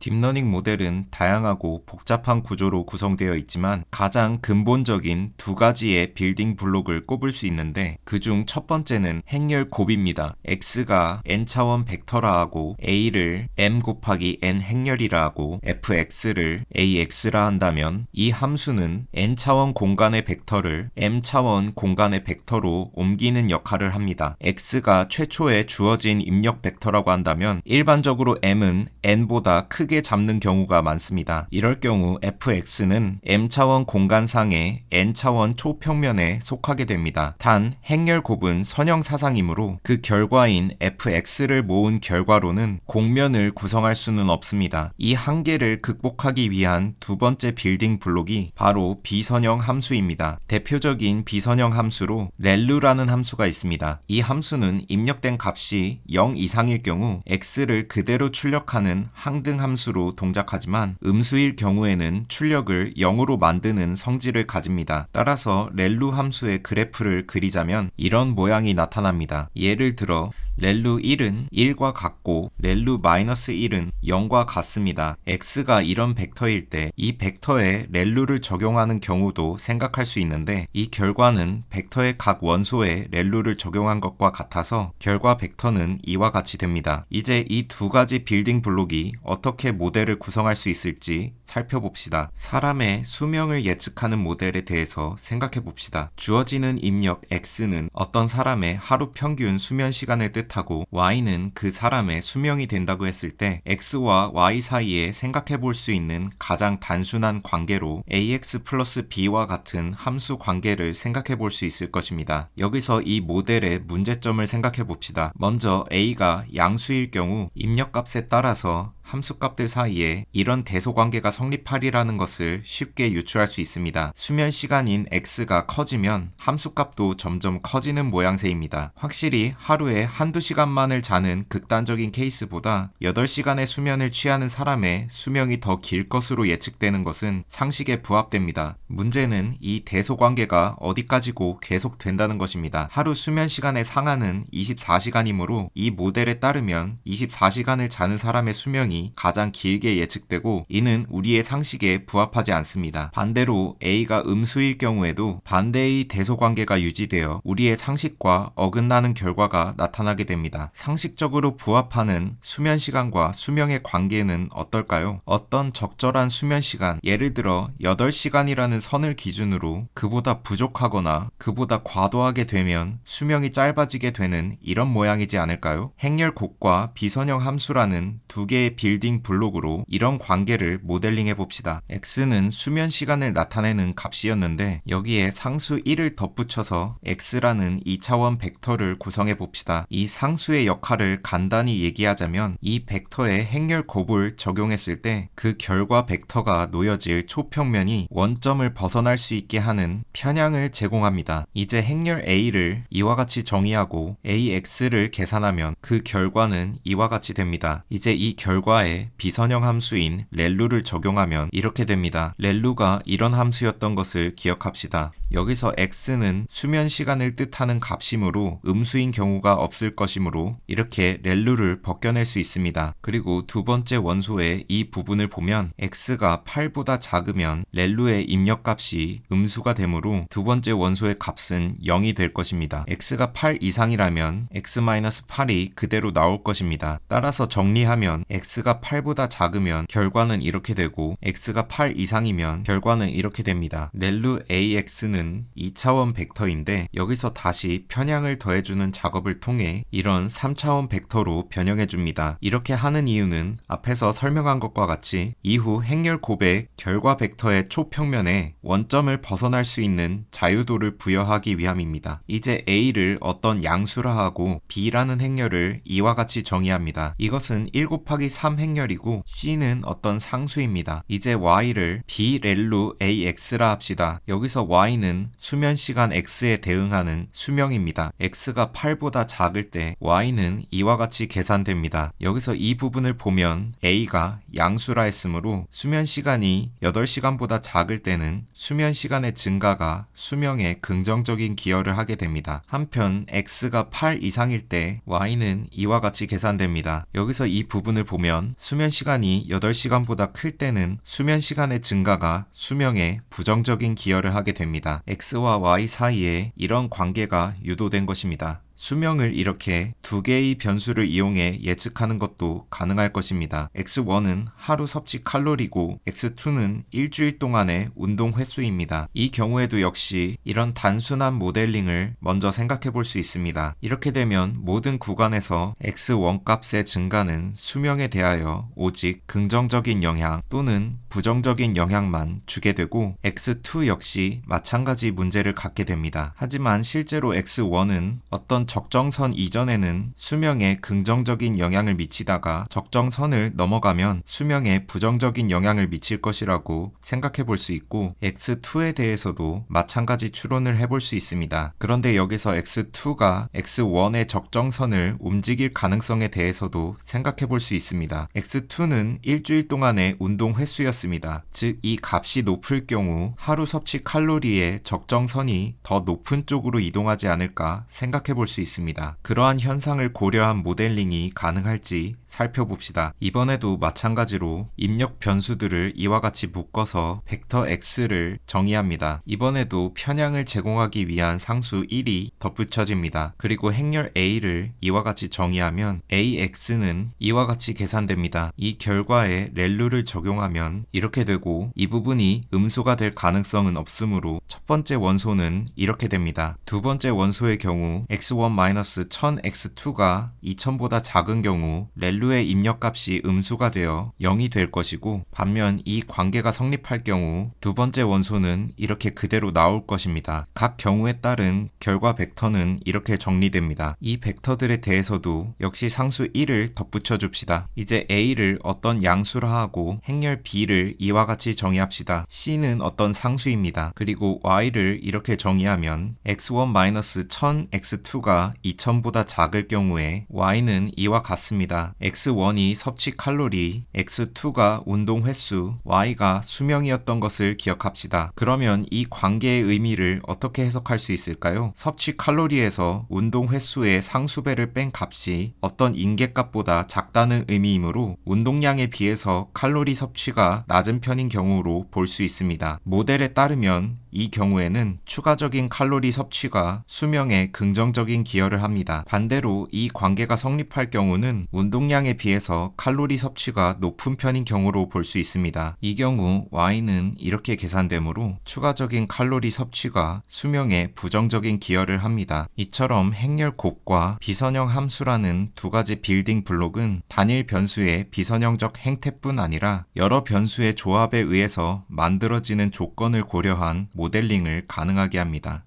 딥러닝 모델은 다양하고 복잡한 구조로 구성되어 있지만 가장 근본적인 두 가지의 빌딩 블록을 꼽을 수 있는데 그중 첫 번째는 행렬 곱입니다. x가 n차원 벡터라 하고 a를 m 곱하기 n 행렬이라 하고 fx를 ax라 한다면 이 함수는 n차원 공간의 벡터를 m차원 공간의 벡터로 옮기는 역할을 합니다. x가 최초에 주어진 입력 벡터라고 한다면 일반적으로 m은 n보다 크게 잡는 경우가 많습니다. 이럴 경우 fx는 m차원 공간상의 n차원 초평면에 속하게 됩니다. 단 행렬 곱은 선형 사상이므로 그 결과인 fx를 모은 결과로는 공면을 구성할 수는 없습니다. 이 한계를 극복하기 위한 두 번째 빌딩 블록이 바로 비선형 함수입니다. 대표적인 비선형 함수로 렐루라는 함수가 있습니다. 이 함수는 입력된 값이 0 이상일 경우 x를 그대로 출력하는 항등 함수로 동작하지만 음수일 경우에는 출력을 0으로 만드는 성질을 가집니다. 따라서 렐루 함수의 그래프를 그리자면 이런 모양이 나타납니다. 예를 들어 렐루 1은 1과 같고 렐루 마이너스 1은 0과 같습니다. x가 이런 벡터일 때 이 벡터에 렐루를 적용하는 경우도 생각할 수 있는데 이 결과는 벡터의 각 원소에 렐루를 적용한 것과 같아서 결과 벡터는 이와 같이 됩니다. 이제 이 두 가지 빌딩 블록이 어떻게 모델을 구성할 수 있을지 살펴봅시다. 사람의 수명을 예측하는 모델에 대해서 생각해 봅시다. 주어지는 입력 x는 어떤 사람의 하루 평균 수면 시간을 뜻하고 y는 그 사람의 수명이 된다고 했을 때 x와 y 사이에 생각해 볼 수 있는 가장 단순한 관계로 ax 플러스 b와 같은 함수 관계를 생각해 볼 수 있을 것입니다. 여기서 이 모델의 문제점을 생각해 봅시다. 먼저 a가 양수일 경우 입력값에 따라서 함수값들 사이에 이런 대소관계가 성립하리라는 것을 쉽게 유추할 수 있습니다. 수면 시간인 x가 커지면 함수값도 점점 커지는 모양새입니다. 확실히 하루에 한두 시간만을 자는 극단적인 케이스보다 8시간의 수면을 취하는 사람의 수명이 더 길 것으로 예측되는 것은 상식에 부합됩니다. 문제는 이 대소관계가 어디까지고 계속된다는 것입니다. 하루 수면 시간의 상한은 24시간이므로 이 모델에 따르면 24시간을 자는 사람의 수명이 가장 길게 예측되고 이는 우리의 상식에 부합하지 않습니다. 반대로 A가 음수일 경우에도 반대의 대소관계가 유지되어 우리의 상식과 어긋나는 결과가 나타나게 됩니다. 상식적으로 부합하는 수면 시간과 수명의 관계는 어떨까요? 어떤 적절한 수면 시간, 예를 들어 8시간이라는 선을 기준으로 그보다 부족하거나 그보다 과도하게 되면 수명이 짧아지게 되는 이런 모양이지 않을까요? 행렬 곱과 비선형 함수라는 두 개의 빌딩 블록으로 이런 관계를 모델링 해봅시다. x는 수면 시간을 나타내는 값이었는데 여기에 상수 1을 덧붙여서 x라는 2차원 벡터를 구성해봅시다. 이 상수의 역할을 간단히 얘기하자면 이 벡터에 행렬 곱을 적용했을 때 그 결과 벡터가 놓여질 초평면이 원점을 벗어날 수 있게 하는 편향을 제공합니다. 이제 행렬 a를 이와 같이 정의하고 ax를 계산하면 그 결과는 이와 같이 됩니다. 이제 이 결과에 비선형 함수인 렐루를 적용하면 이렇게 됩니다. 렐루가 이런 함수였던 것을 기억합시다. 여기서 x는 수면 시간을 뜻하는 값이므로 음수인 경우가 없을 것이므로 이렇게 렐루를 벗겨낼 수 있습니다. 그리고 두 번째 원소의 이 부분을 보면 x가 8보다 작으면 렐루의 입력값이 음수가 되므로 두 번째 원소의 값은 0이 될 것입니다. x가 8 이상이라면 x-8이 그대로 나올 것입니다. 따라서 정리하면 x가 8보다 작으면 결과는 이렇게 되고 x가 8 이상이면 결과는 이렇게 됩니다. 렐루 ax는 2차원 벡터인데 여기서 다시 편향을 더해주는 작업을 통해 이런 3차원 벡터로 변형해줍니다. 이렇게 하는 이유는 앞에서 설명한 것과 같이 이후 행렬 곱의 결과 벡터의 초평면에 원점을 벗어날 수 있는 자유도를 부여하기 위함입니다. 이제 a를 어떤 양수라 하고 b라는 행렬을 이와 같이 정의합니다. 이것은 1 곱하기 3 행렬이고 c는 어떤 상수입니다. 이제 y를 b렐루 ax라 합시다. 여기서 y는 수면 시간 x에 대응하는 수명입니다. x가 8보다 작을 때 y는 이와 같이 계산됩니다. 여기서 이 부분을 보면 a가 양수라 했으므로 수면 시간이 8시간보다 작을 때는 수면 시간의 증가가 수명에 긍정적인 기여를 하게 됩니다. 한편 x가 8 이상일 때 y는 이와 같이 계산됩니다. 여기서 이 부분을 보면 수면 시간이 8시간보다 클 때는 수면 시간의 증가가 수명에 부정적인 기여를 하게 됩니다. X와 Y 사이에 이런 관계가 유도된 것입니다. 수명을 이렇게 두 개의 변수를 이용해 예측하는 것도 가능할 것입니다. X1은 하루 섭취 칼로리고 X2는 일주일 동안의 운동 횟수입니다. 이 경우에도 역시 이런 단순한 모델링을 먼저 생각해 볼 수 있습니다. 이렇게 되면 모든 구간에서 X1 값의 증가는 수명에 대하여 오직 긍정적인 영향 또는 부정적인 영향만 주게 되고 X2 역시 마찬가지 문제를 갖게 됩니다. 하지만 실제로 X1은 어떤 적정선 이전에는 수명에 긍정적인 영향을 미치다가 적정선을 넘어가면 수명에 부정적인 영향을 미칠 것이라고 생각해 볼 수 있고 X2에 대해서도 마찬가지 추론을 해볼 수 있습니다. 그런데 여기서 X2가 X1의 적정선을 움직일 가능성에 대해서도 생각해 볼 수 있습니다. X2는 일주일 동안의 운동 횟수였습니다. 즉 이 값이 높을 경우 하루 섭취 칼로리의 적정선이 더 높은 쪽으로 이동하지 않을까 생각해 볼 수 있습니다. 그러한 현상을 고려한 모델링이 가능할지 살펴봅시다. 이번에도 마찬가지로 입력 변수들을 이와 같이 묶어서 벡터 X를 정의합니다. 이번에도 편향을 제공하기 위한 상수 1이 덧붙여집니다. 그리고 행렬 A를 이와 같이 정의하면 AX는 이와 같이 계산됩니다. 이 결과에 렐루를 적용하면 이렇게 되고 이 부분이 음수가 될 가능성은 없으므로 첫 번째 원소는 이렇게 됩니다. 두 번째 원소의 경우 X1-1000X2가 2000보다 작은 경우 렐루의 입력값이 음수가 되어 0이 될 것이고 반면 이 관계가 성립할 경우 두 번째 원소는 이렇게 그대로 나올 것입니다. 각 경우에 따른 결과 벡터는 이렇게 정리됩니다. 이 벡터들에 대해서도 역시 상수 1을 덧붙여 줍시다. 이제 A를 어떤 양수로 하고 행렬 B를 이와 같이 정의합시다. C는 어떤 상수입니다. 그리고 Y를 이렇게 정의하면 X1-1000X2가 2000보다 작을 경우에 Y는 이와 같습니다. X1이 섭취 칼로리, X2가 운동 횟수, Y가 수명이었던 것을 기억합시다. 그러면 이 관계의 의미를 어떻게 해석할 수 있을까요? 섭취 칼로리에서 운동 횟수의 상수배를 뺀 값이 어떤 인계값보다 작다는 의미이므로 운동량에 비해서 칼로리 섭취가 낮은 편인 경우로 볼 수 있습니다. 모델에 따르면 이 경우에는 추가적인 칼로리 섭취가 수명에 긍정적인 기여를 합니다. 반대로 이 관계가 성립할 경우는 운동량에 비해서 칼로리 섭취가 높은 편인 경우로 볼 수 있습니다. 이 경우 Y는 이렇게 계산되므로 추가적인 칼로리 섭취가 수명에 부정적인 기여를 합니다. 이처럼 행렬 곱과 비선형 함수라는 두 가지 빌딩 블록은 단일 변수의 비선형적 행태뿐 아니라 여러 변수의 조합에 의해서 만들어지는 조건을 고려한 모델링을 가능하게 합니다.